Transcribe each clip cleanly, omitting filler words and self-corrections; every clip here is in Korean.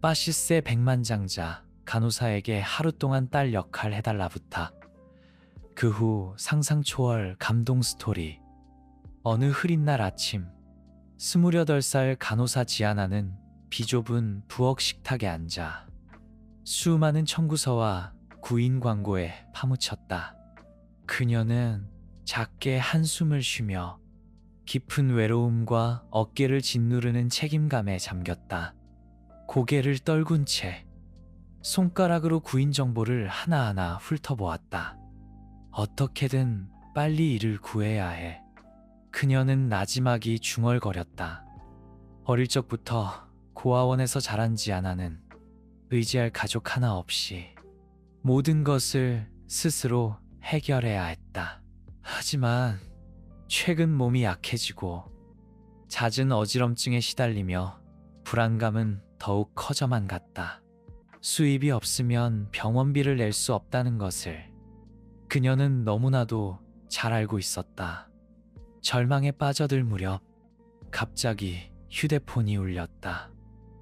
빠시세 백만장자 간호사에게 하루 동안 딸 역할 해달라 부탁. 그 후 상상 초월 감동 스토리. 어느 흐린 날 아침, 28살 간호사 지아나는 비좁은 부엌 식탁에 앉아 수많은 청구서와 구인 광고에 파묻혔다. 그녀는 작게 한숨을 쉬며 깊은 외로움과 어깨를 짓누르는 책임감에 잠겼다. 고개를 떨군 채 손가락으로 구인 정보를 하나하나 훑어보았다. 어떻게든 빨리 일을 구해야 해. 그녀는 나지막이 중얼거렸다. 어릴 적부터 고아원에서 자란 지아나는 의지할 가족 하나 없이 모든 것을 스스로 해결해야 했다. 하지만 최근 몸이 약해지고 잦은 어지럼증에 시달리며 불안감은 더욱 커져만 갔다. 수입이 없으면 병원비를 낼 수 없다는 것을 그녀는 너무나도 잘 알고 있었다. 절망에 빠져들 무렵 갑자기 휴대폰이 울렸다.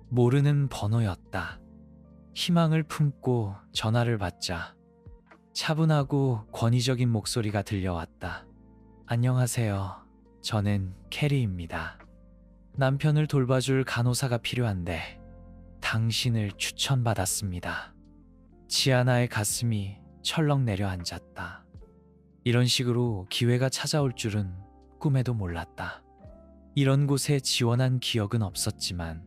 모르는 번호였다. 희망을 품고 전화를 받자 차분하고 권위적인 목소리가 들려왔다. 안녕하세요. 저는 캐리입니다. 남편을 돌봐줄 간호사가 필요한데 당신을 추천받았습니다. 지아나의 가슴이 철렁 내려앉았다. 이런 식으로 기회가 찾아올 줄은 꿈에도 몰랐다. 이런 곳에 지원한 기억은 없었지만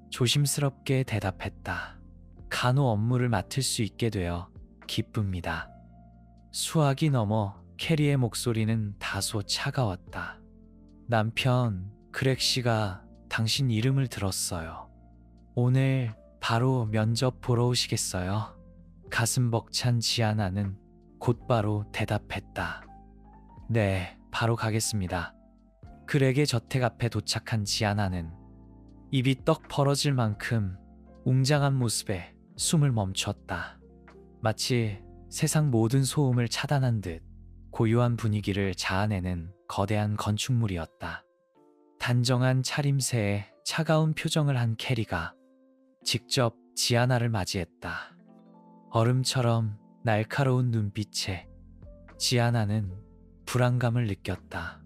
조심스럽게 대답했다. 간호 업무를 맡을 수 있게 되어 기쁩니다. 수학이 넘어 캐리의 목소리는 다소 차가웠다. 남편 그렉 씨가 당신 이름을 들었어요. 오늘 바로 면접 보러 오시겠어요? 가슴 벅찬 지아나는 곧바로 대답했다. 네, 바로 가겠습니다. 그렉의 저택 앞에 도착한 지아나는 입이 떡 벌어질 만큼 웅장한 모습에 숨을 멈췄다. 마치 세상 모든 소음을 차단한 듯 고요한 분위기를 자아내는 거대한 건축물이었다. 단정한 차림새에 차가운 표정을 한 캐리가 직접 지아나를 맞이했다. 얼음처럼 날카로운 눈빛에 지아나는 불안감을 느꼈다.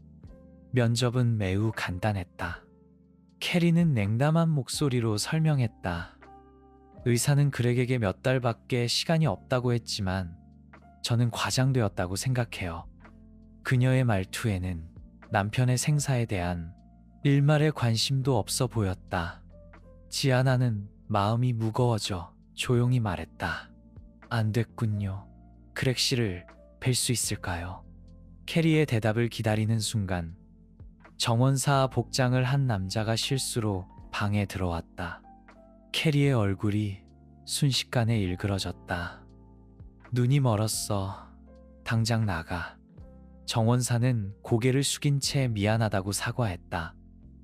면접은 매우 간단했다. 캐리는 냉담한 목소리로 설명했다. 의사는 그렉에게 몇 달밖에 시간이 없다고 했지만 저는 과장되었다고 생각해요. 그녀의 말투에는 남편의 생사에 대한 일말의 관심도 없어 보였다. 지아나는 마음이 무거워져 조용히 말했다. 안 됐군요. 그렉 씨를 뵐 수 있을까요? 캐리의 대답을 기다리는 순간 정원사 복장을 한 남자가 실수로 방에 들어왔다. 캐리의 얼굴이 순식간에 일그러졌다. 눈이 멀었어. 당장 나가. 정원사는 고개를 숙인 채 미안하다고 사과했다.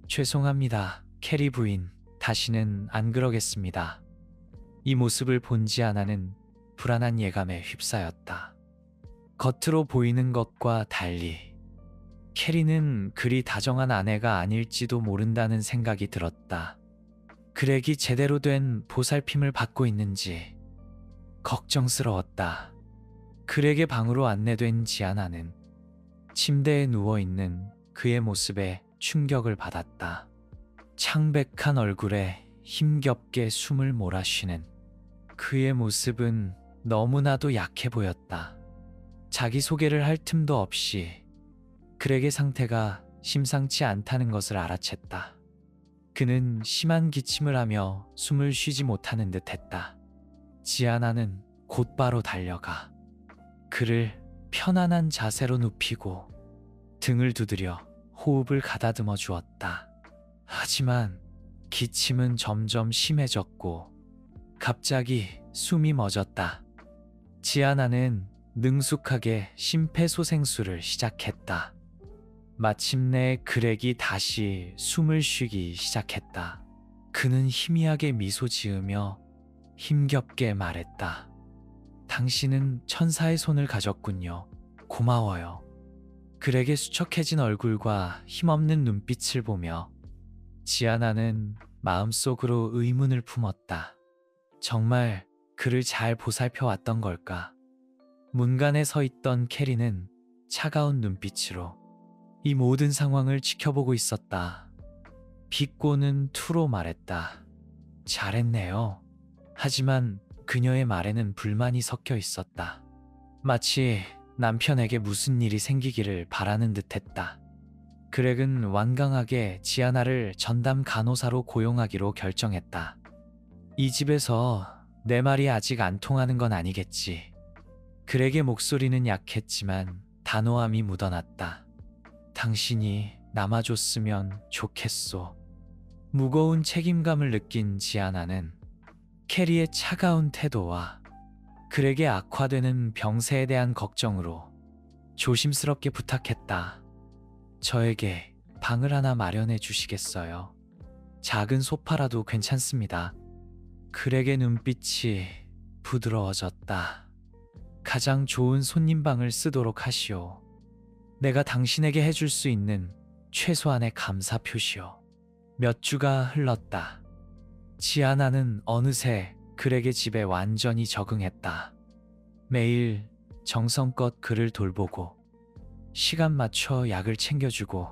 죄송합니다, 캐리 부인. 다시는 안 그러겠습니다. 이 모습을 본 지아나는 불안한 예감에 휩싸였다. 겉으로 보이는 것과 달리 캐리는 그리 다정한 아내가 아닐지도 모른다는 생각이 들었다. 그렉이 제대로 된 보살핌을 받고 있는지 걱정스러웠다. 그렉의 방으로 안내된 지아나는 침대에 누워있는 그의 모습에 충격을 받았다. 창백한 얼굴에 힘겹게 숨을 몰아쉬는 그의 모습은 너무나도 약해 보였다. 자기소개를 할 틈도 없이 그렉의 상태가 심상치 않다는 것을 알아챘다. 그는 심한 기침을 하며 숨을 쉬지 못하는 듯 했다. 지아나는 곧바로 달려가 그를 편안한 자세로 눕히고 등을 두드려 호흡을 가다듬어 주었다. 하지만 기침은 점점 심해졌고 갑자기 숨이 멎었다. 지아나는 능숙하게 심폐소생술을 시작했다. 마침내 그렉이 다시 숨을 쉬기 시작했다. 그는 희미하게 미소 지으며 힘겹게 말했다. 당신은 천사의 손을 가졌군요. 고마워요. 그렉의 수척해진 얼굴과 힘없는 눈빛을 보며 지아나는 마음속으로 의문을 품었다. 정말 그를 잘 보살펴 왔던 걸까? 문간에 서 있던 캐리는 차가운 눈빛으로 이 모든 상황을 지켜보고 있었다. 비꼬는 투로 말했다. 잘했네요. 하지만 그녀의 말에는 불만이 섞여 있었다. 마치 남편에게 무슨 일이 생기기를 바라는 듯했다. 그렉은 완강하게 지아나를 전담 간호사로 고용하기로 결정했다. 이 집에서 내 말이 아직 안 통하는 건 아니겠지. 그렉의 목소리는 약했지만 단호함이 묻어났다. 당신이 남아줬으면 좋겠소. 무거운 책임감을 느낀 지아나는 캐리의 차가운 태도와 그렉의 악화되는 병세에 대한 걱정으로 조심스럽게 부탁했다. 저에게 방을 하나 마련해 주시겠어요? 작은 소파라도 괜찮습니다. 그렉의 눈빛이 부드러워졌다. 가장 좋은 손님방을 쓰도록 하시오. 내가 당신에게 해줄 수 있는 최소한의 감사 표시오. 몇 주가 흘렀다. 지아나는 어느새 그렉의 집에 완전히 적응했다. 매일 정성껏 그를 돌보고 시간 맞춰 약을 챙겨주고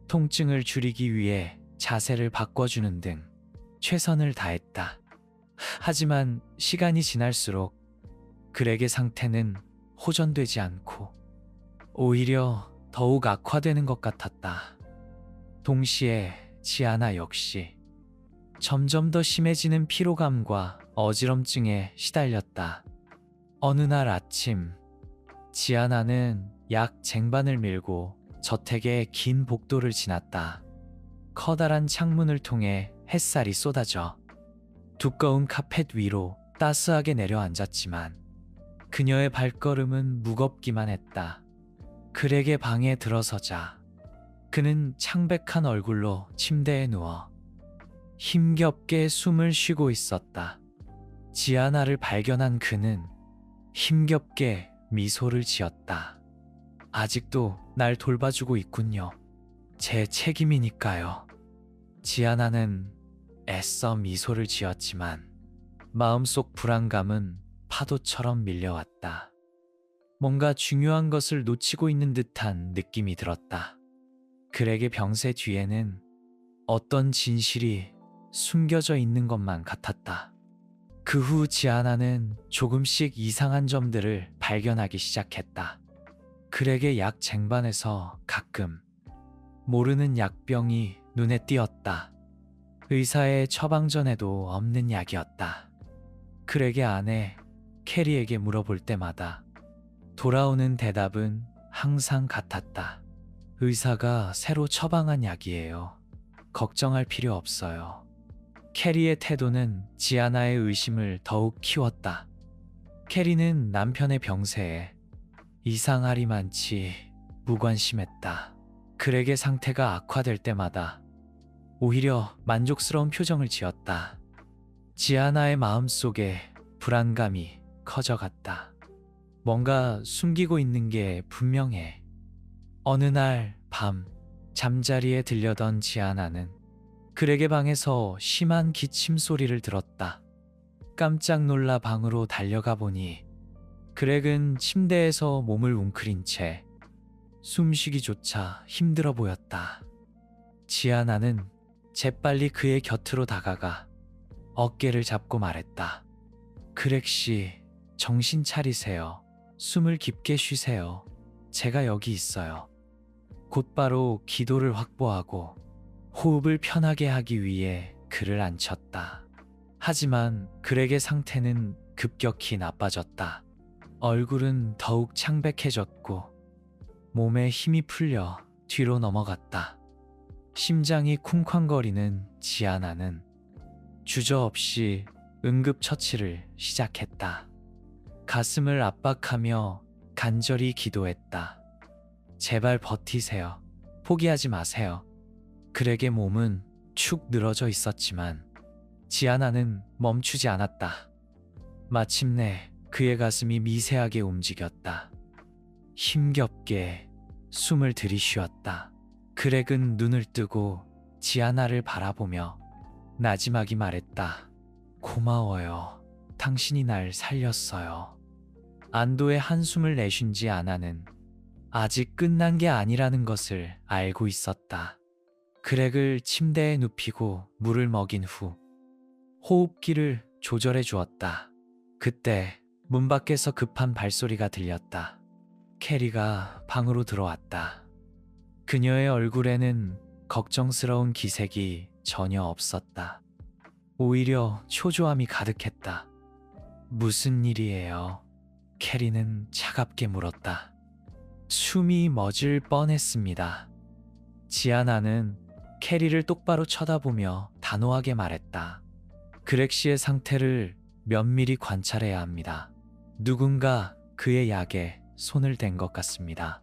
통증을 줄이기 위해 자세를 바꿔주는 등 최선을 다했다. 하지만 시간이 지날수록 그렉의 상태는 호전되지 않고 오히려 더욱 악화되는 것 같았다. 동시에 지아나 역시 점점 더 심해지는 피로감과 어지럼증에 시달렸다. 어느 날 아침, 지아나는 약 쟁반을 밀고 저택의 긴 복도를 지났다. 커다란 창문을 통해 햇살이 쏟아져 두꺼운 카펫 위로 따스하게 내려앉았지만 그녀의 발걸음은 무겁기만 했다. 그렉의 방에 들어서자 그는 창백한 얼굴로 침대에 누워 힘겹게 숨을 쉬고 있었다. 지아나를 발견한 그는 힘겹게 미소를 지었다. 아직도 날 돌봐주고 있군요. 제 책임이니까요. 지아나는 애써 미소를 지었지만 마음속 불안감은 파도처럼 밀려왔다. 뭔가 중요한 것을 놓치고 있는 듯한 느낌이 들었다. 그렉의 병세 뒤에는 어떤 진실이 숨겨져 있는 것만 같았다. 그 후 지아나는 조금씩 이상한 점들을 발견하기 시작했다. 그렉의 약 쟁반에서 가끔 모르는 약병이 눈에 띄었다. 의사의 처방 전에도 없는 약이었다. 그렉의 아내 캐리에게 물어볼 때마다 돌아오는 대답은 항상 같았다. 의사가 새로 처방한 약이에요. 걱정할 필요 없어요. 캐리의 태도는 지아나의 의심을 더욱 키웠다. 캐리는 남편의 병세에 이상하리만치 무관심했다. 그렉의 상태가 악화될 때마다 오히려 만족스러운 표정을 지었다. 지아나의 마음속에 불안감이 커져갔다. 뭔가 숨기고 있는 게 분명해. 어느 날 밤 잠자리에 들려던 지아나는 그렉의 방에서 심한 기침 소리를 들었다. 깜짝 놀라 방으로 달려가 보니 그렉은 침대에서 몸을 웅크린 채 숨쉬기조차 힘들어 보였다. 지아나는 재빨리 그의 곁으로 다가가 어깨를 잡고 말했다. 그렉 씨, 정신 차리세요. 숨을 깊게 쉬세요. 제가 여기 있어요. 곧바로 기도를 확보하고 호흡을 편하게 하기 위해 그를 앉혔다. 하지만 그렉의 상태는 급격히 나빠졌다. 얼굴은 더욱 창백해졌고 몸에 힘이 풀려 뒤로 넘어갔다. 심장이 쿵쾅거리는 지아나는 주저없이 응급처치를 시작했다. 가슴을 압박하며 간절히 기도했다. 제발 버티세요. 포기하지 마세요. 그렉의 몸은 축 늘어져 있었지만 지아나는 멈추지 않았다. 마침내 그의 가슴이 미세하게 움직였다. 힘겹게 숨을 들이쉬었다. 그렉은 눈을 뜨고 지아나를 바라보며 나지막이 말했다. 고마워요. 당신이 날 살렸어요. 안도의 한숨을 내쉰 지 아나는 아직 끝난 게 아니라는 것을 알고 있었다. 그렉을 침대에 눕히고 물을 먹인 후 호흡기를 조절해 주었다. 그때 문 밖에서 급한 발소리가 들렸다. 캐리가 방으로 들어왔다. 그녀의 얼굴에는 걱정스러운 기색이 전혀 없었다. 오히려 초조함이 가득했다. 무슨 일이에요? 캐리는 차갑게 물었다. 숨이 멎을 뻔했습니다. 지아나는 캐리를 똑바로 쳐다보며 단호하게 말했다. 그렉 씨의 상태를 면밀히 관찰해야 합니다. 누군가 그의 약에 손을 댄 것 같습니다.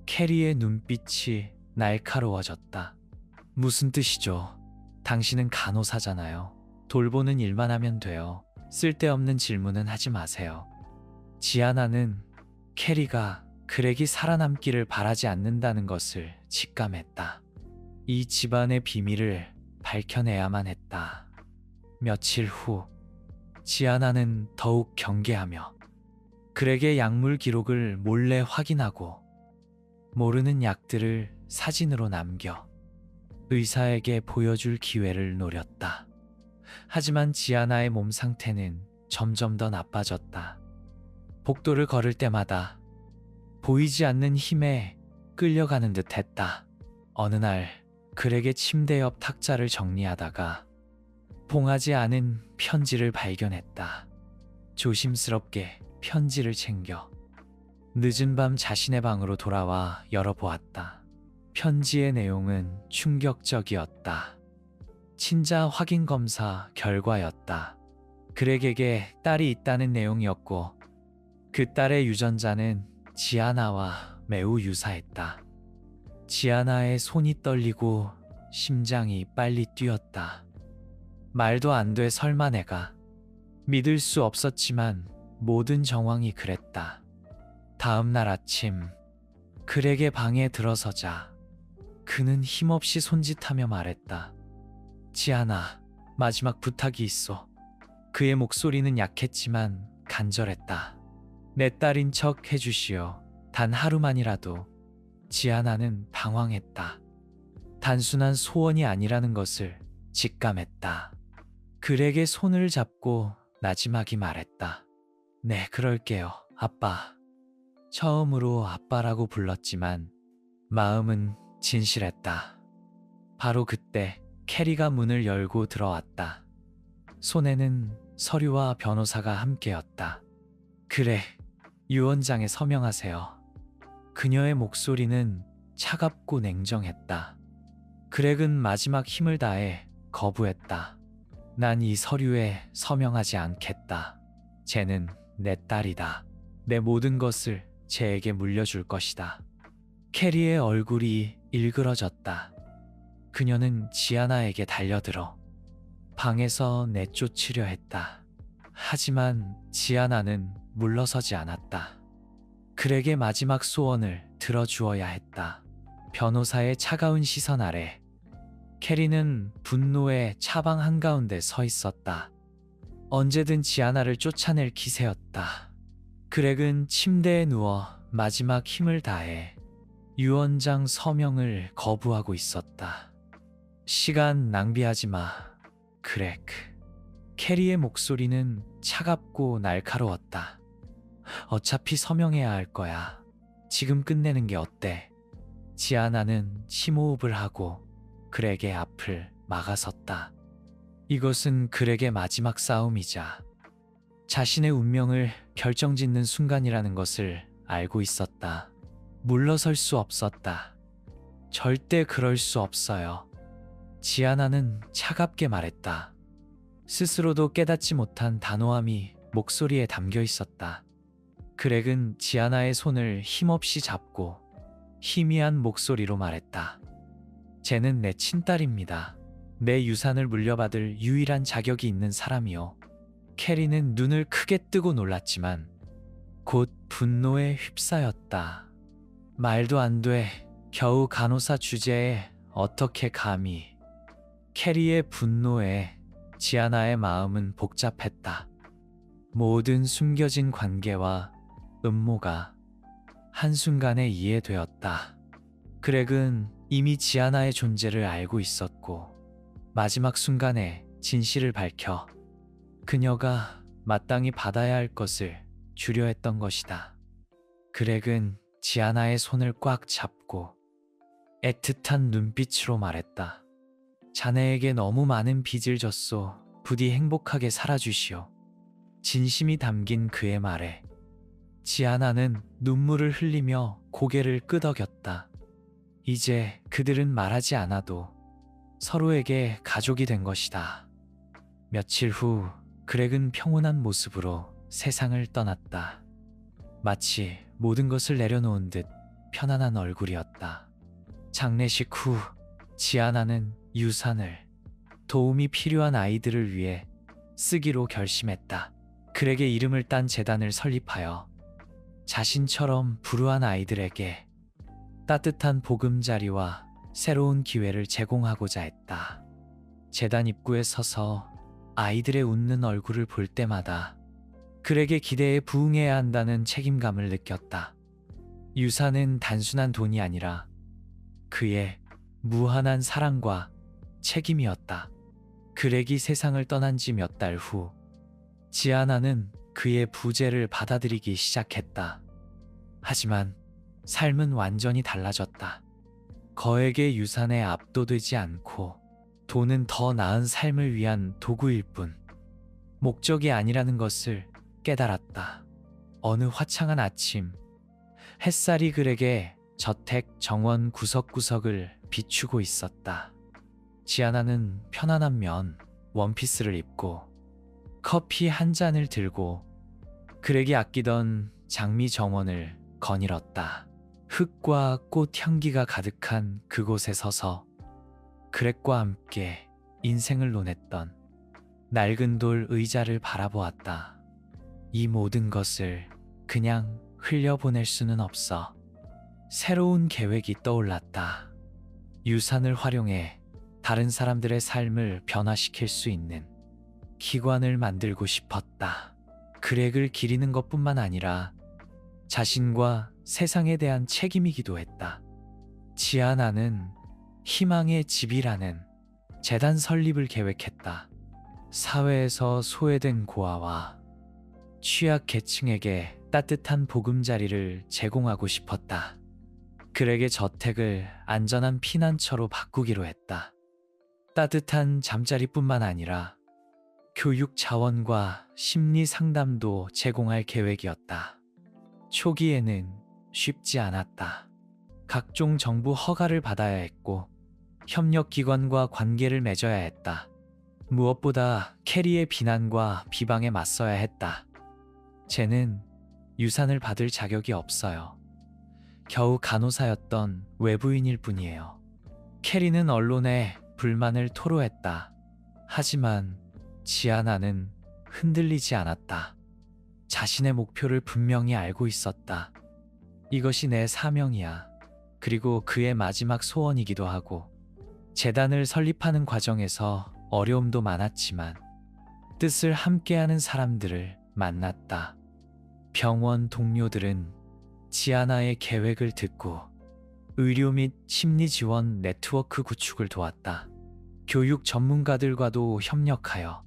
캐리의 눈빛이 날카로워졌다. 무슨 뜻이죠? 당신은 간호사잖아요. 돌보는 일만 하면 돼요. 쓸데없는 질문은 하지 마세요. 지아나는 캐리가 그렉이 살아남기를 바라지 않는다는 것을 직감했다. 이 집안의 비밀을 밝혀내야만 했다. 며칠 후 지아나는 더욱 경계하며 그렉의 약물 기록을 몰래 확인하고 모르는 약들을 사진으로 남겨 의사에게 보여줄 기회를 노렸다. 하지만 지아나의 몸 상태는 점점 더 나빠졌다. 복도를 걸을 때마다 보이지 않는 힘에 끌려가는 듯 했다. 어느 날 그렉의 침대 옆 탁자를 정리하다가 봉하지 않은 편지를 발견했다. 조심스럽게 편지를 챙겨 늦은 밤 자신의 방으로 돌아와 열어보았다. 편지의 내용은 충격적이었다. 친자 확인 검사 결과였다. 그렉에게 딸이 있다는 내용이었고 그 딸의 유전자는 지아나와 매우 유사했다. 지아나의 손이 떨리고 심장이 빨리 뛰었다. 말도 안 돼 설마 내가. 믿을 수 없었지만 모든 정황이 그랬다. 다음 날 아침 그렉의 방에 들어서자 그는 힘없이 손짓하며 말했다. 지아나, 마지막 부탁이 있어. 그의 목소리는 약했지만 간절했다. 내 딸인 척 해주시오. 단 하루만이라도. 지아나는 방황했다. 단순한 소원이 아니라는 것을 직감했다. 그렉의 손을 잡고 나지막이 말했다. 네, 그럴게요, 아빠. 처음으로 아빠라고 불렀지만 마음은 진실했다. 바로 그때 캐리가 문을 열고 들어왔다. 손에는 서류와 변호사가 함께였다. 그래, 유언장에 서명하세요. 그녀의 목소리는 차갑고 냉정했다. 그렉은 마지막 힘을 다해 거부했다. 난 이 서류에 서명하지 않겠다. 쟤는 내 딸이다. 내 모든 것을 쟤에게 물려줄 것이다. 캐리의 얼굴이 일그러졌다. 그녀는 지아나에게 달려들어 방에서 내쫓으려 했다. 하지만 지아나는 물러서지 않았다. 그렉의 마지막 소원을 들어주어야 했다. 변호사의 차가운 시선 아래 캐리는 분노의 차방 한가운데 서 있었다. 언제든 지아나를 쫓아낼 기세였다. 그렉은 침대에 누워 마지막 힘을 다해 유언장 서명을 거부하고 있었다. 시간 낭비하지 마, 그렉. 캐리의 목소리는 차갑고 날카로웠다. 어차피 서명해야 할 거야. 지금 끝내는 게 어때? 지아나는 심호흡을 하고 그렉의 앞을 막아섰다. 이것은 그렉의 마지막 싸움이자 자신의 운명을 결정짓는 순간이라는 것을 알고 있었다. 물러설 수 없었다. 절대 그럴 수 없어요. 지아나는 차갑게 말했다. 스스로도 깨닫지 못한 단호함이 목소리에 담겨 있었다. 그렉은 지아나의 손을 힘없이 잡고 희미한 목소리로 말했다. 쟤는 내 친딸입니다. 내 유산을 물려받을 유일한 자격이 있는 사람이요. 캐리는 눈을 크게 뜨고 놀랐지만 곧 분노에 휩싸였다. 말도 안 돼. 겨우 간호사 주제에 어떻게 감히. 캐리의 분노에 지아나의 마음은 복잡했다. 모든 숨겨진 관계와 음모가 한순간에 이해되었다. 그렉은 이미 지아나의 존재를 알고 있었고 마지막 순간에 진실을 밝혀 그녀가 마땅히 받아야 할 것을 주려 했던 것이다. 그렉은 지아나의 손을 꽉 잡고 애틋한 눈빛으로 말했다. 자네에게 너무 많은 빚을 졌소. 부디 행복하게 살아주시오. 진심이 담긴 그의 말에 지아나는 눈물을 흘리며 고개를 끄덕였다. 이제 그들은 말하지 않아도 서로에게 가족이 된 것이다. 며칠 후 그렉은 평온한 모습으로 세상을 떠났다. 마치 모든 것을 내려놓은 듯 편안한 얼굴이었다. 장례식 후 지아나는 유산을 도움이 필요한 아이들을 위해 쓰기로 결심했다. 그렉의 이름을 딴 재단을 설립하여 자신처럼 불우한 아이들에게 따뜻한 보금자리와 새로운 기회를 제공하고자 했다. 재단 입구에 서서 아이들의 웃는 얼굴을 볼 때마다 그렉의 기대에 부응해야 한다는 책임감을 느꼈다. 유산은 단순한 돈이 아니라 그의 무한한 사랑과 책임이었다. 그렉이 세상을 떠난 지 몇 달 후 지아나는 그의 부재를 받아들이기 시작했다. 하지만 삶은 완전히 달라졌다. 거액의 유산에 압도되지 않고 돈은 더 나은 삶을 위한 도구일 뿐 목적이 아니라는 것을 깨달았다. 어느 화창한 아침 햇살이 그렉의 저택 정원 구석구석을 비추고 있었다. 지아나는 편안한 면 원피스를 입고 커피 한 잔을 들고 그렉이 아끼던 장미 정원을 거닐었다. 흙과 꽃 향기가 가득한 그곳에 서서 그렉과 함께 인생을 논했던 낡은 돌 의자를 바라보았다. 이 모든 것을 그냥 흘려보낼 수는 없어. 새로운 계획이 떠올랐다. 유산을 활용해 다른 사람들의 삶을 변화시킬 수 있는 기관을 만들고 싶었다. 그렉을 기리는 것뿐만 아니라 자신과 세상에 대한 책임이기도 했다. 지아나는 희망의 집이라는 재단 설립을 계획했다. 사회에서 소외된 고아와 취약 계층에게 따뜻한 보금자리를 제공하고 싶었다. 그렉의 저택을 안전한 피난처로 바꾸기로 했다. 따뜻한 잠자리뿐만 아니라 교육 자원과 심리 상담도 제공할 계획이었다. 초기에는 쉽지 않았다. 각종 정부 허가를 받아야 했고 협력기관과 관계를 맺어야 했다. 무엇보다 캐리의 비난과 비방에 맞서야 했다. 쟤는 유산을 받을 자격이 없어요. 겨우 간호사였던 외부인일 뿐이에요. 캐리는 언론에 불만을 토로했다. 하지만 지아나는 흔들리지 않았다. 자신의 목표를 분명히 알고 있었다. 이것이 내 사명이야. 그리고 그의 마지막 소원이기도 하고 재단을 설립하는 과정에서 어려움도 많았지만 뜻을 함께하는 사람들을 만났다. 병원 동료들은 지아나의 계획을 듣고 의료 및 심리 지원 네트워크 구축을 도왔다. 교육 전문가들과도 협력하여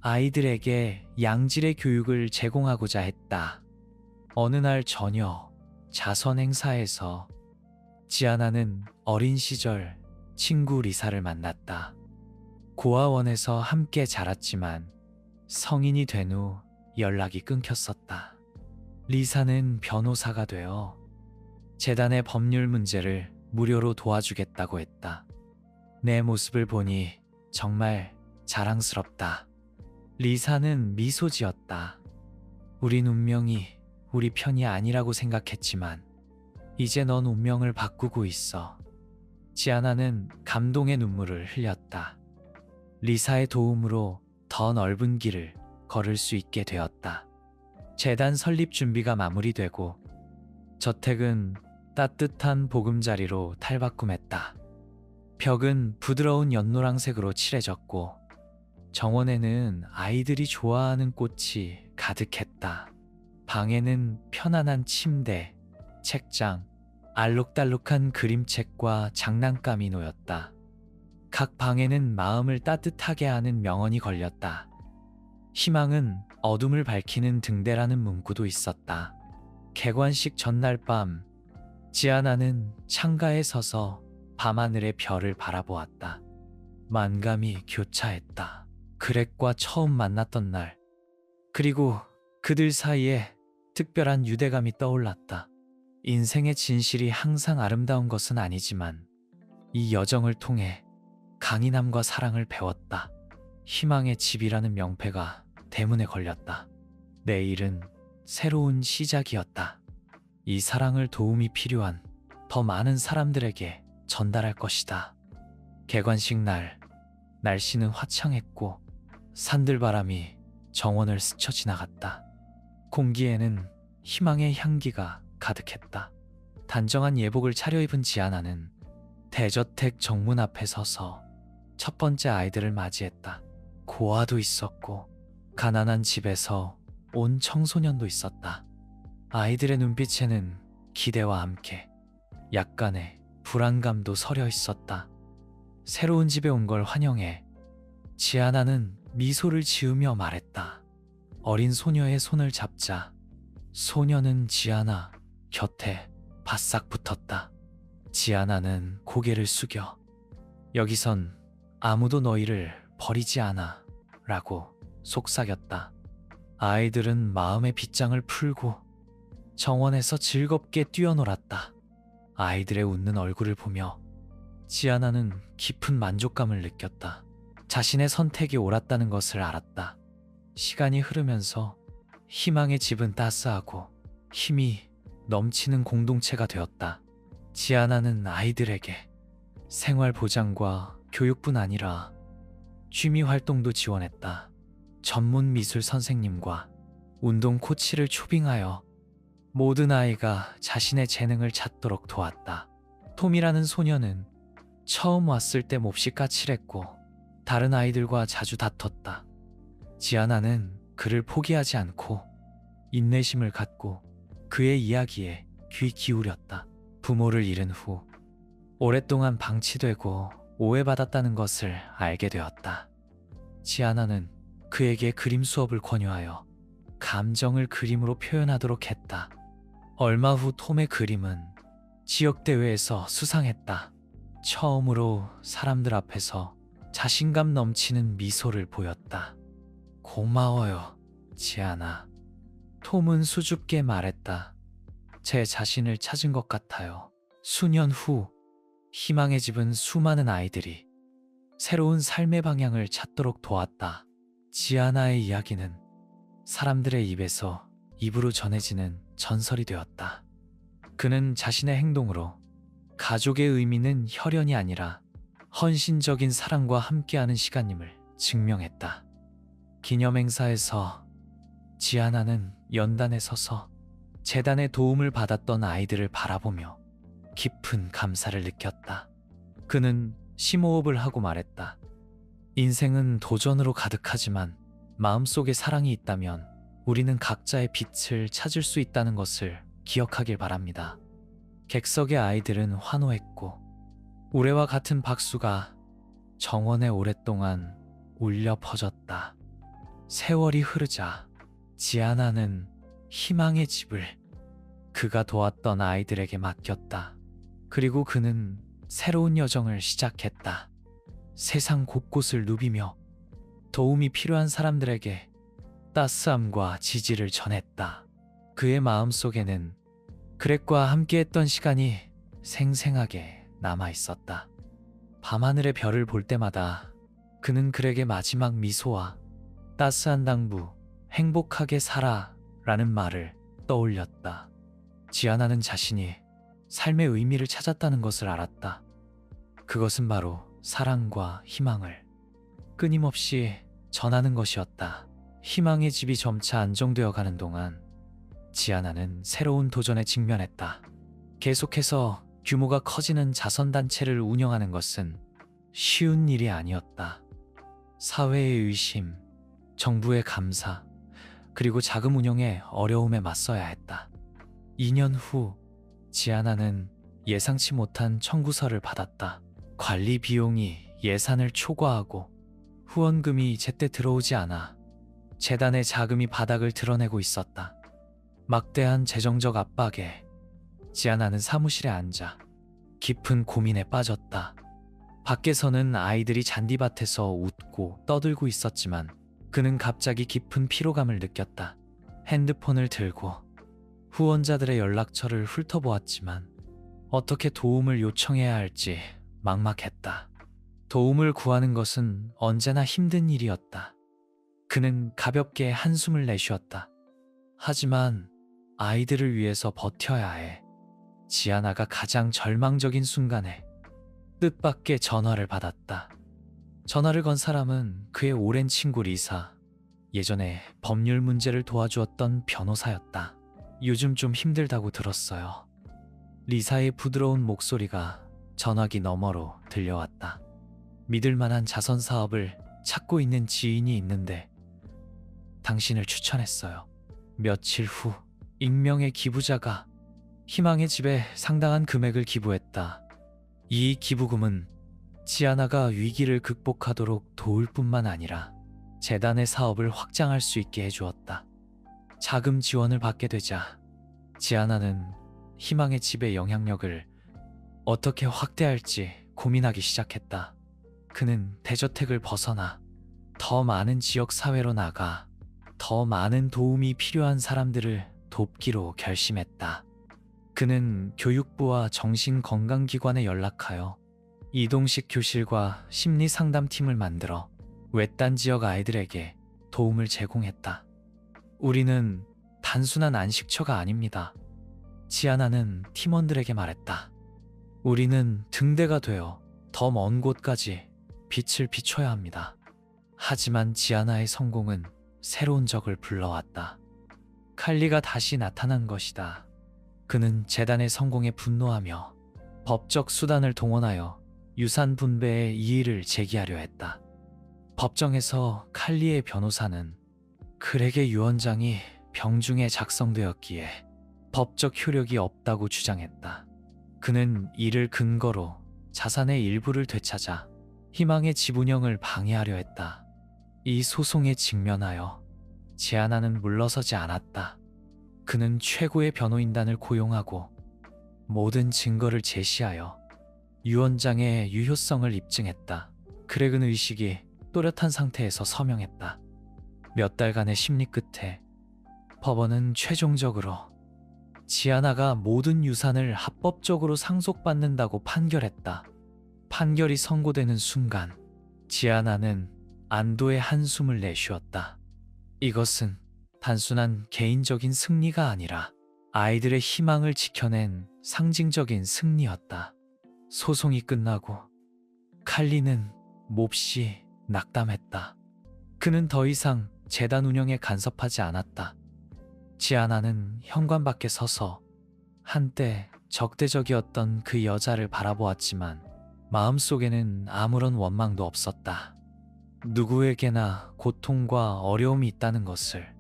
아이들에게 양질의 교육을 제공하고자 했다. 어느 날 저녁 자선 행사에서 지아나는 어린 시절 친구 리사를 만났다. 고아원에서 함께 자랐지만 성인이 된 후 연락이 끊겼었다. 리사는 변호사가 되어 재단의 법률 문제를 무료로 도와주겠다고 했다. 내 모습을 보니 정말 자랑스럽다. 리사는 미소 지었다. 우린 운명이 우리 편이 아니라고 생각했지만 이제 넌 운명을 바꾸고 있어. 지아나는 감동의 눈물을 흘렸다. 리사의 도움으로 더 넓은 길을 걸을 수 있게 되었다. 재단 설립 준비가 마무리되고 저택은 따뜻한 보금자리로 탈바꿈했다. 벽은 부드러운 연노랑색으로 칠해졌고 정원에는 아이들이 좋아하는 꽃이 가득했다. 방에는 편안한 침대, 책장, 알록달록한 그림책과 장난감이 놓였다. 각 방에는 마음을 따뜻하게 하는 명언이 걸렸다. 희망은 어둠을 밝히는 등대라는 문구도 있었다. 개관식 전날 밤, 지아나는 창가에 서서 밤하늘의 별을 바라보았다. 만감이 교차했다. 그렉과 처음 만났던 날, 그리고 그들 사이에 특별한 유대감이 떠올랐다. 인생의 진실이 항상 아름다운 것은 아니지만 이 여정을 통해 강인함과 사랑을 배웠다. 희망의 집이라는 명패가 대문에 걸렸다. 내일은 새로운 시작이었다. 이 사랑을 도움이 필요한 더 많은 사람들에게 전달할 것이다. 개관식 날, 날씨는 화창했고 산들바람이 정원을 스쳐 지나갔다. 공기에는 희망의 향기가 가득했다. 단정한 예복을 차려입은 지아나는 대저택 정문 앞에 서서 첫 번째 아이들을 맞이했다. 고아도 있었고 가난한 집에서 온 청소년도 있었다. 아이들의 눈빛에는 기대와 함께 약간의 불안감도 서려 있었다. 새로운 집에 온 걸 환영해 지아나는 미소를 지으며 말했다. 어린 소녀의 손을 잡자 소녀는 지아나 곁에 바싹 붙었다. 지아나는 고개를 숙여 여기선 아무도 너희를 버리지 않아 라고 속삭였다. 아이들은 마음의 빗장을 풀고 정원에서 즐겁게 뛰어놀았다. 아이들의 웃는 얼굴을 보며 지아나는 깊은 만족감을 느꼈다. 자신의 선택이 옳았다는 것을 알았다. 시간이 흐르면서 희망의 집은 따스하고 힘이 넘치는 공동체가 되었다. 지아나는 아이들에게 생활 보장과 교육뿐 아니라 취미 활동도 지원했다. 전문 미술 선생님과 운동 코치를 초빙하여 모든 아이가 자신의 재능을 찾도록 도왔다. 톰이라는 소녀는 처음 왔을 때 몹시 까칠했고 다른 아이들과 자주 다퉜다. 지아나는 그를 포기하지 않고 인내심을 갖고 그의 이야기에 귀 기울였다. 부모를 잃은 후 오랫동안 방치되고 오해받았다는 것을 알게 되었다. 지아나는 그에게 그림 수업을 권유하여 감정을 그림으로 표현하도록 했다. 얼마 후 톰의 그림은 지역대회에서 수상했다. 처음으로 사람들 앞에서 자신감 넘치는 미소를 보였다. 고마워요, 지아나. 톰은 수줍게 말했다. 제 자신을 찾은 것 같아요. 수년 후 희망의 집은 수많은 아이들이 새로운 삶의 방향을 찾도록 도왔다. 지아나의 이야기는 사람들의 입에서 입으로 전해지는 전설이 되었다. 그는 자신의 행동으로 가족의 의미는 혈연이 아니라 헌신적인 사랑과 함께하는 시간임을 증명했다. 기념행사에서 지아나는 연단에 서서 재단의 도움을 받았던 아이들을 바라보며 깊은 감사를 느꼈다. 그는 심호흡을 하고 말했다. 인생은 도전으로 가득하지만 마음속에 사랑이 있다면 우리는 각자의 빛을 찾을 수 있다는 것을 기억하길 바랍니다. 객석의 아이들은 환호했고 우레와 같은 박수가 정원에 오랫동안 울려 퍼졌다. 세월이 흐르자 지아나는 희망의 집을 그가 도왔던 아이들에게 맡겼다. 그리고 그는 새로운 여정을 시작했다. 세상 곳곳을 누비며 도움이 필요한 사람들에게 따스함과 지지를 전했다. 그의 마음속에는 그렉과 함께했던 시간이 생생하게 남아 있었다. 밤하늘의 별을 볼 때마다 그는 그렉의 마지막 미소와 따스한 당부, 행복하게 살아 라는 말을 떠올렸다. 지아나는 자신이 삶의 의미를 찾았다는 것을 알았다. 그것은 바로 사랑과 희망을 끊임없이 전하는 것이었다. 희망의 집이 점차 안정되어 가는 동안 지아나는 새로운 도전에 직면했다. 계속해서 규모가 커지는 자선단체를 운영하는 것은 쉬운 일이 아니었다. 사회의 의심, 정부의 감사, 그리고 자금 운영의 어려움에 맞서야 했다. 2년 후 지아나는 예상치 못한 청구서를 받았다. 관리 비용이 예산을 초과하고 후원금이 제때 들어오지 않아 재단의 자금이 바닥을 드러내고 있었다. 막대한 재정적 압박에 지아나는 사무실에 앉아 깊은 고민에 빠졌다. 밖에서는 아이들이 잔디밭에서 웃고 떠들고 있었지만 그는 갑자기 깊은 피로감을 느꼈다. 핸드폰을 들고 후원자들의 연락처를 훑어보았지만 어떻게 도움을 요청해야 할지 막막했다. 도움을 구하는 것은 언제나 힘든 일이었다. 그는 가볍게 한숨을 내쉬었다. 하지만 아이들을 위해서 버텨야 해. 지아나가 가장 절망적인 순간에 뜻밖의 전화를 받았다. 전화를 건 사람은 그의 오랜 친구 리사, 예전에 법률 문제를 도와주었던 변호사였다. 요즘 좀 힘들다고 들었어요. 리사의 부드러운 목소리가 전화기 너머로 들려왔다. 믿을 만한 자선 사업을 찾고 있는 지인이 있는데 당신을 추천했어요. 며칠 후 익명의 기부자가 희망의 집에 상당한 금액을 기부했다. 이 기부금은 지아나가 위기를 극복하도록 도울 뿐만 아니라 재단의 사업을 확장할 수 있게 해주었다. 자금 지원을 받게 되자 지아나는 희망의 집의 영향력을 어떻게 확대할지 고민하기 시작했다. 그는 대저택을 벗어나 더 많은 지역 사회로 나가 더 많은 도움이 필요한 사람들을 돕기로 결심했다. 그는 교육부와 정신건강기관에 연락하여 이동식 교실과 심리상담팀을 만들어 외딴 지역 아이들에게 도움을 제공했다. 우리는 단순한 안식처가 아닙니다. 지아나는 팀원들에게 말했다. 우리는 등대가 되어 더 먼 곳까지 빛을 비춰야 합니다. 하지만 지아나의 성공은 새로운 적을 불러왔다. 칼리가 다시 나타난 것이다. 그는 재단의 성공에 분노하며 법적 수단을 동원하여 유산 분배의 이의를 제기하려 했다. 법정에서 칼리의 변호사는 그렉의 유언장이 병중에 작성되었기에 법적 효력이 없다고 주장했다. 그는 이를 근거로 자산의 일부를 되찾아 희망의 집 운영을 방해하려 했다. 이 소송에 직면하여 지아나는 물러서지 않았다. 그는 최고의 변호인단을 고용하고 모든 증거를 제시하여 유언장의 유효성을 입증했다. 크랙은 의식이 또렷한 상태에서 서명했다. 몇 달간의 심리 끝에 법원은 최종적으로 지아나가 모든 유산을 합법적으로 상속받는다고 판결했다. 판결이 선고되는 순간 지아나는 안도의 한숨을 내쉬었다. 이것은 단순한 개인적인 승리가 아니라 아이들의 희망을 지켜낸 상징적인 승리였다. 소송이 끝나고 칼리는 몹시 낙담했다. 그는 더 이상 재단 운영에 간섭하지 않았다. 지아나는 현관 밖에 서서 한때 적대적이었던 그 여자를 바라보았지만 마음속에는 아무런 원망도 없었다. 누구에게나 고통과 어려움이 있다는 것을,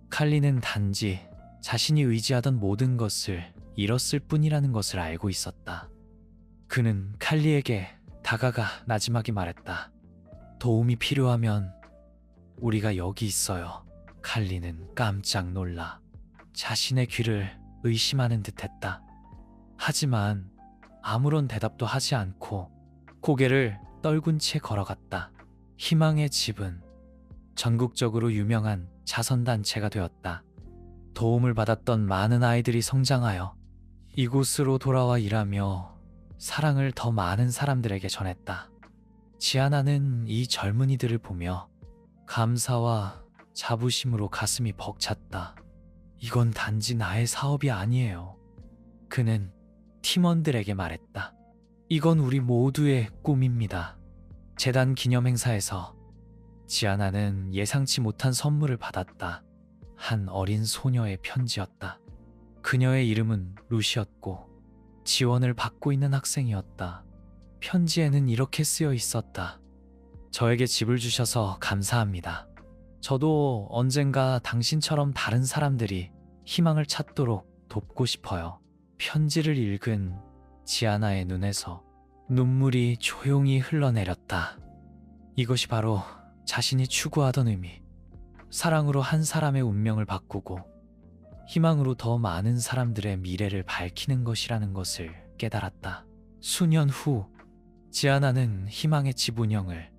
칼리는 단지 자신이 의지하던 모든 것을 잃었을 뿐이라는 것을 알고 있었다. 그는 칼리에게 다가가 나지막이 말했다. 도움이 필요하면 우리가 여기 있어요. 칼리는 깜짝 놀라 자신의 귀를 의심하는 듯했다. 하지만 아무런 대답도 하지 않고 고개를 떨군 채 걸어갔다. 희망의 집은 전국적으로 유명한 자선단체가 되었다. 도움을 받았던 많은 아이들이 성장하여 이곳으로 돌아와 일하며 사랑을 더 많은 사람들에게 전했다. 지아나는 이 젊은이들을 보며 감사와 자부심으로 가슴이 벅찼다. 이건 단지 나의 사업이 아니에요. 그는 팀원들에게 말했다. 이건 우리 모두의 꿈입니다. 재단 기념 행사에서 지아나는 예상치 못한 선물을 받았다. 한 어린 소녀의 편지였다. 그녀의 이름은 루시였고 지원을 받고 있는 학생이었다. 편지에는 이렇게 쓰여 있었다. 저에게 집을 주셔서 감사합니다. 저도 언젠가 당신처럼 다른 사람들이 희망을 찾도록 돕고 싶어요. 편지를 읽은 지아나의 눈에서 눈물이 조용히 흘러내렸다. 이것이 바로 자신이 추구하던 의미. 사랑으로 한 사람의 운명을 바꾸고 희망으로 더 많은 사람들의 미래를 밝히는 것이라는 것을 깨달았다. 수년 후 지아나는 희망의 집 운영을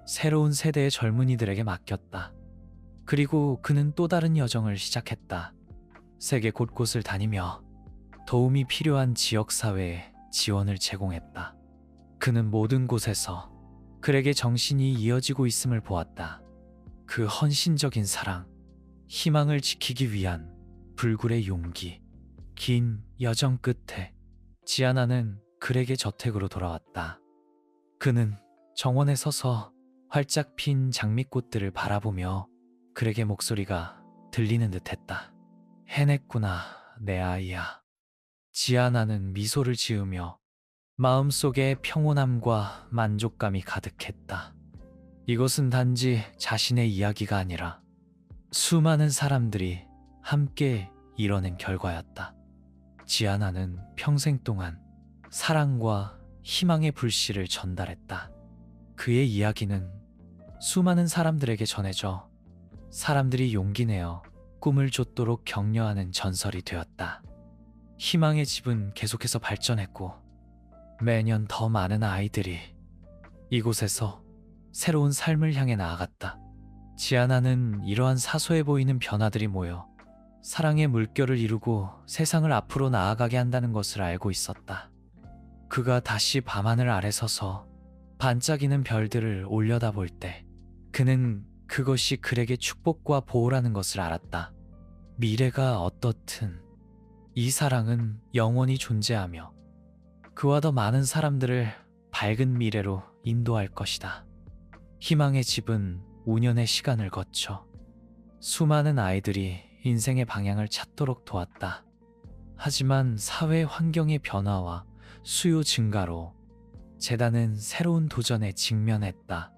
새로운 세대의 젊은이들에게 맡겼다. 그리고 그는 또 다른 여정을 시작했다. 세계 곳곳을 다니며 도움이 필요한 지역사회에 지원을 제공했다. 그는 모든 곳에서 글에게 정신이 이어지고 있음을 보았다. 그 헌신적인 사랑, 희망을 지키기 위한 불굴의 용기. 긴 여정 끝에 지아나는 글에게 저택으로 돌아왔다. 그는 정원에 서서 활짝 핀 장미꽃들을 바라보며 글에게 목소리가 들리는 듯했다. 해냈구나, 내 아이야. 지아나는 미소를 지으며 마음속에 평온함과 만족감이 가득했다. 이것은 단지 자신의 이야기가 아니라 수많은 사람들이 함께 이뤄낸 결과였다. 지아나는 평생 동안 사랑과 희망의 불씨를 전달했다. 그의 이야기는 수많은 사람들에게 전해져 사람들이 용기 내어 꿈을 좇도록 격려하는 전설이 되었다. 희망의 집은 계속해서 발전했고 매년 더 많은 아이들이 이곳에서 새로운 삶을 향해 나아갔다. 지아나는 이러한 사소해 보이는 변화들이 모여 사랑의 물결을 이루고 세상을 앞으로 나아가게 한다는 것을 알고 있었다. 그가 다시 밤하늘 아래 서서 반짝이는 별들을 올려다볼 때 그는 그것이 글에게 축복과 보호라는 것을 알았다. 미래가 어떻든 이 사랑은 영원히 존재하며 그와 더 많은 사람들을 밝은 미래로 인도할 것이다. 희망의 집은 5년의 시간을 거쳐 수많은 아이들이 인생의 방향을 찾도록 도왔다. 하지만 사회 환경의 변화와 수요 증가로 재단은 새로운 도전에 직면했다.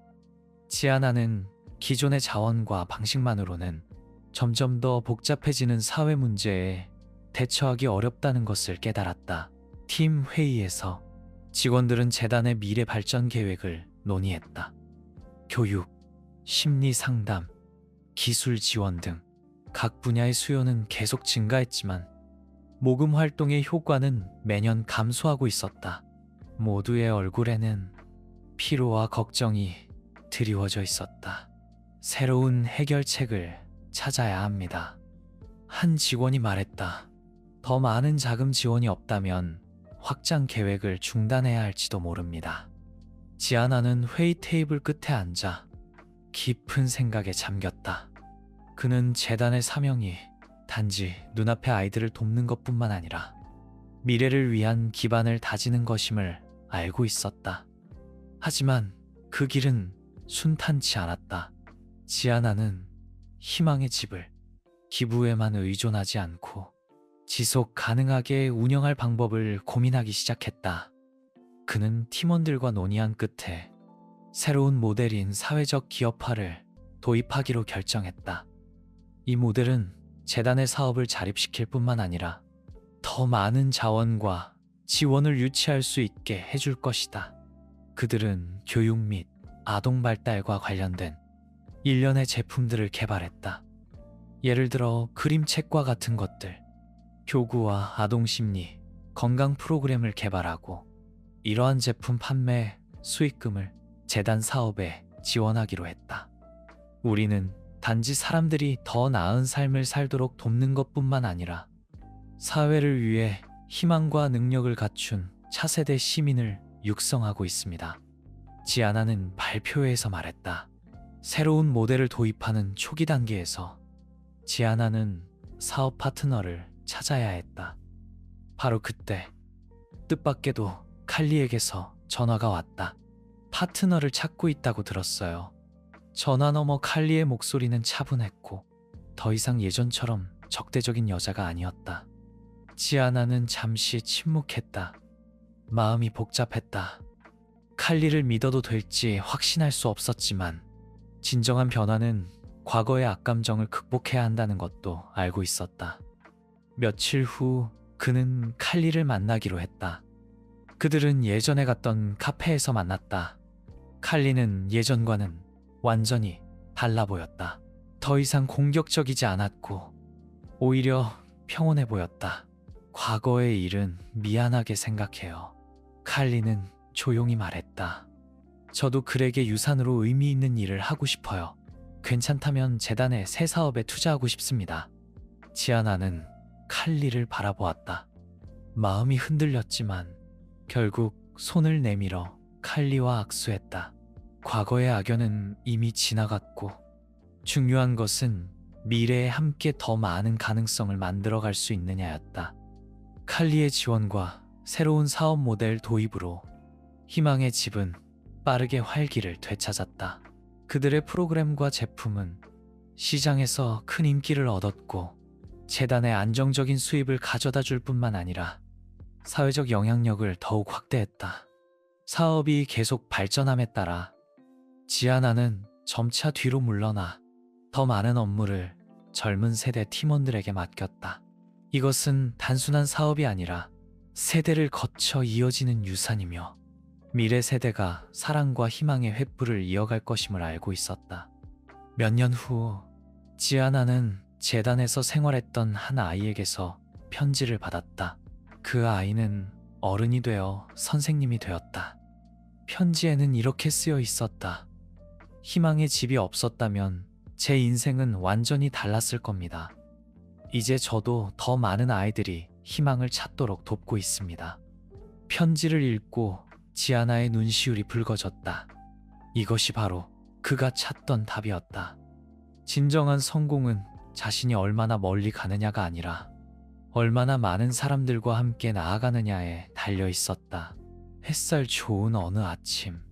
지아나는 기존의 자원과 방식만으로는 점점 더 복잡해지는 사회 문제에 대처하기 어렵다는 것을 깨달았다. 팀 회의에서 직원들은 재단의 미래 발전 계획을 논의했다. 교육, 심리 상담, 기술 지원 등 각 분야의 수요는 계속 증가했지만 모금 활동의 효과는 매년 감소하고 있었다. 모두의 얼굴에는 피로와 걱정이 드리워져 있었다. 새로운 해결책을 찾아야 합니다. 한 직원이 말했다. 더 많은 자금 지원이 없다면 확장 계획을 중단해야 할지도 모릅니다. 지아나는 회의 테이블 끝에 앉아 깊은 생각에 잠겼다. 그는 재단의 사명이 단지 눈앞의 아이들을 돕는 것뿐만 아니라 미래를 위한 기반을 다지는 것임을 알고 있었다. 하지만 그 길은 순탄치 않았다. 지아나는 희망의 집을 기부에만 의존하지 않고 지속 가능하게 운영할 방법을 고민하기 시작했다. 그는 팀원들과 논의한 끝에 새로운 모델인 사회적 기업화를 도입하기로 결정했다. 이 모델은 재단의 사업을 자립시킬 뿐만 아니라 더 많은 자원과 지원을 유치할 수 있게 해줄 것이다. 그들은 교육 및 아동 발달과 관련된 일련의 제품들을 개발했다. 예를 들어 그림책과 같은 것들, 교구와 아동 심리, 건강 프로그램을 개발하고 이러한 제품 판매 수익금을 재단 사업에 지원하기로 했다. 우리는 단지 사람들이 더 나은 삶을 살도록 돕는 것뿐만 아니라 사회를 위해 희망과 능력을 갖춘 차세대 시민을 육성하고 있습니다. 지아나는 발표회에서 말했다. 새로운 모델을 도입하는 초기 단계에서 지아나는 사업 파트너를 찾아야 했다. 바로 그때 뜻밖에도 칼리에게서 전화가 왔다. 파트너를 찾고 있다고 들었어요. 전화 너머 칼리의 목소리는 차분했고 더 이상 예전처럼 적대적인 여자가 아니었다. 지아나는 잠시 침묵했다. 마음이 복잡했다. 칼리를 믿어도 될지 확신할 수 없었지만 진정한 변화는 과거의 악감정을 극복해야 한다는 것도 알고 있었다. 며칠 후 그는 칼리를 만나기로 했다. 그들은 예전에 갔던 카페에서 만났다. 칼리는 예전과는 완전히 달라 보였다. 더 이상 공격적이지 않았고 오히려 평온해 보였다. 과거의 일은 미안하게 생각해요. 칼리는 조용히 말했다. 저도 글에게 유산으로 의미 있는 일을 하고 싶어요. 괜찮다면 재단의 새 사업에 투자하고 싶습니다. 지아나는 칼리를 바라보았다. 마음이 흔들렸지만 결국 손을 내밀어 칼리와 악수했다. 과거의 악연은 이미 지나갔고 중요한 것은 미래에 함께 더 많은 가능성을 만들어갈 수 있느냐였다. 칼리의 지원과 새로운 사업 모델 도입으로 희망의 집은 빠르게 활기를 되찾았다. 그들의 프로그램과 제품은 시장에서 큰 인기를 얻었고 재단에 안정적인 수입을 가져다 줄 뿐만 아니라 사회적 영향력을 더욱 확대했다. 사업이 계속 발전함에 따라 지아나는 점차 뒤로 물러나 더 많은 업무를 젊은 세대 팀원들에게 맡겼다. 이것은 단순한 사업이 아니라 세대를 거쳐 이어지는 유산이며 미래 세대가 사랑과 희망의 횃불을 이어갈 것임을 알고 있었다. 몇 년 후 지아나는 재단에서 생활했던 한 아이에게서 편지를 받았다. 그 아이는 어른이 되어 선생님이 되었다. 편지에는 이렇게 쓰여 있었다. 희망의 집이 없었다면 제 인생은 완전히 달랐을 겁니다. 이제 저도 더 많은 아이들이 희망을 찾도록 돕고 있습니다. 편지를 읽고 지아나의 눈시울이 붉어졌다. 이것이 바로 그가 찾던 답이었다. 진정한 성공은 자신이 얼마나 멀리 가느냐가 아니라 얼마나 많은 사람들과 함께 나아가느냐에 달려 있었다. 햇살 좋은 어느 아침,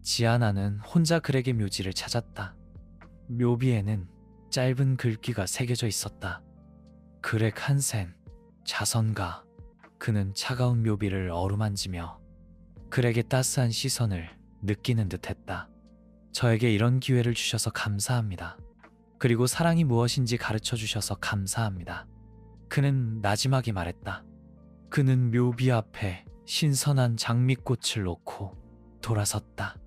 지아나는 혼자 글에게 묘지를 찾았다. 묘비에는 짧은 글귀가 새겨져 있었다. 그렉 한센, 자선가. 그는 차가운 묘비를 어루만지며 그렉의 따스한 시선을 느끼는 듯했다. 저에게 이런 기회를 주셔서 감사합니다. 그리고 사랑이 무엇인지 가르쳐 주셔서 감사합니다. 그는 나지막이 말했다. 그는 묘비 앞에 신선한 장미꽃을 놓고 돌아섰다.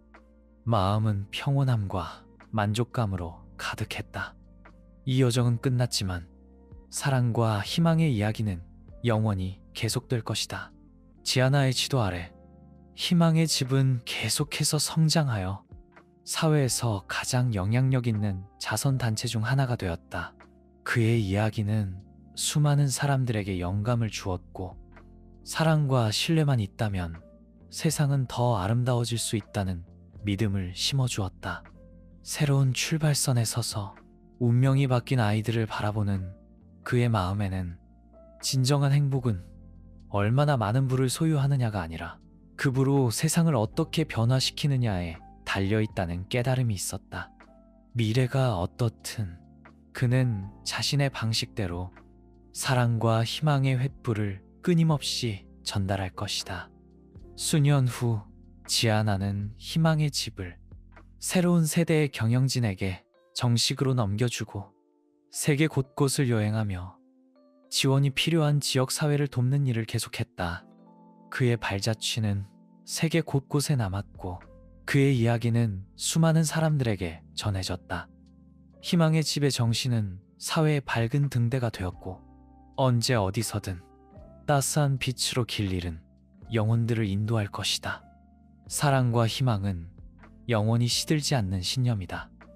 마음은 평온함과 만족감으로 가득했다. 이 여정은 끝났지만 사랑과 희망의 이야기는 영원히 계속될 것이다. 지아나의 지도 아래 희망의 집은 계속해서 성장하여 사회에서 가장 영향력 있는 자선단체 중 하나가 되었다. 그의 이야기는 수많은 사람들에게 영감을 주었고 사랑과 신뢰만 있다면 세상은 더 아름다워질 수 있다는 믿음을 심어주었다. 새로운 출발선에 서서 운명이 바뀐 아이들을 바라보는 그의 마음에는 진정한 행복은 얼마나 많은 부를 소유하느냐가 아니라 그 부로 세상을 어떻게 변화시키느냐에 달려있다는 깨달음이 있었다. 미래가 어떻든 그는 자신의 방식대로 사랑과 희망의 횃불을 끊임없이 전달할 것이다. 수년 후 지아나는 희망의 집을 새로운 세대의 경영진에게 정식으로 넘겨주고 세계 곳곳을 여행하며 지원이 필요한 지역사회를 돕는 일을 계속했다. 그의 발자취는 세계 곳곳에 남았고 그의 이야기는 수많은 사람들에게 전해졌다. 희망의 집의 정신은 사회의 밝은 등대가 되었고 언제 어디서든 따스한 빛으로 길 잃은 영혼들을 인도할 것이다. 사랑과 희망은 영원히 시들지 않는 신념이다.